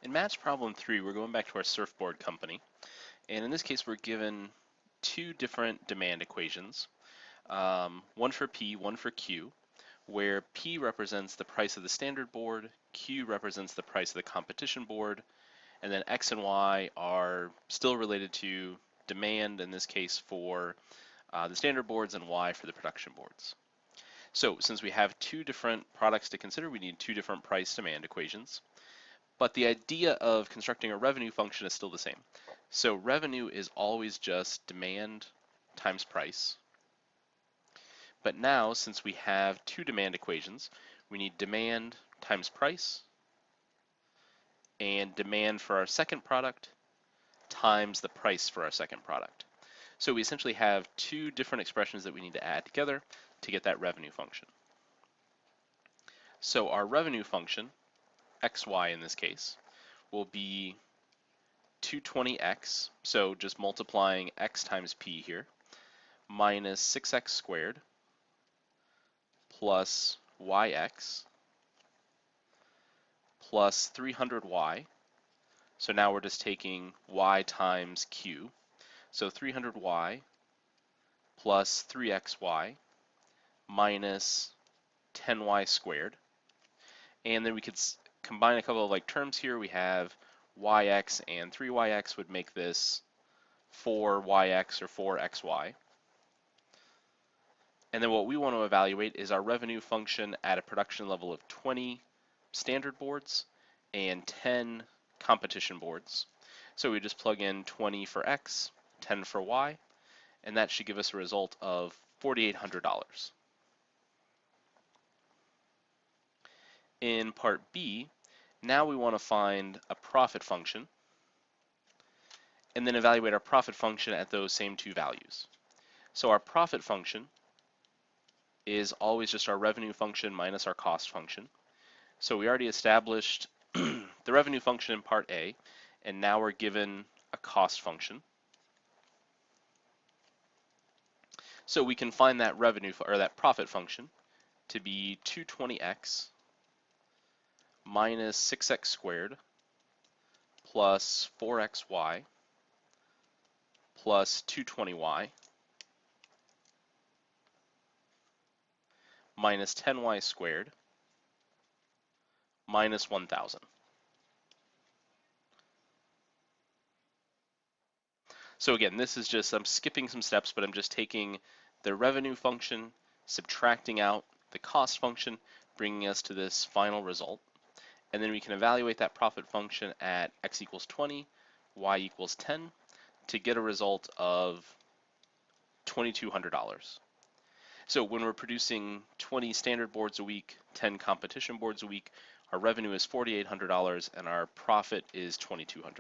In match problem 3, we're going back to our surfboard company, and in this case we're given two different demand equations, one for P, one for Q, where P represents the price of the standard board, Q represents the price of the competition board, and then X and Y are still related to demand, in this case for the standard boards, and Y for the production boards. So since we have two different products to consider, we need two different price demand equations. But the idea of constructing a revenue function is still the same. So revenue is always just demand times price. But now, since we have two demand equations, we need demand times price and demand for our second product times the price for our second product. So we essentially have two different expressions that we need to add together to get that revenue function. So our revenue function, xy in this case, will be 220x, so just multiplying x times p here, minus 6x squared plus yx plus 300y. So now we're just taking y times q. So 300y plus 3xy minus 10y squared. And then we could combine a couple of like terms here. We have yx and 3yx would make this 4yx or 4xy. And then what we want to evaluate is our revenue function at a production level of 20 standard boards and 10 competition boards. So we just plug in 20 for x, 10 for y, and that should give us a result of $4,800. In part B, now we want to find a profit function and then evaluate our profit function at those same two values. So our profit function is always just our revenue function minus our cost function. So we already established the revenue function in part A, and now we're given a cost function. So we can find that revenue or that profit function to be 220x minus 6x squared plus 4xy plus 220y minus 10y squared minus 1,000. So again, this is just, I'm skipping some steps, but I'm just taking the revenue function, subtracting out the cost function, bringing us to this final result. And then we can evaluate that profit function at x equals 20, y equals 10 to get a result of $2,200. So when we're producing 20 standard boards a week, 10 competition boards a week, our revenue is $4,800 and our profit is $2,200.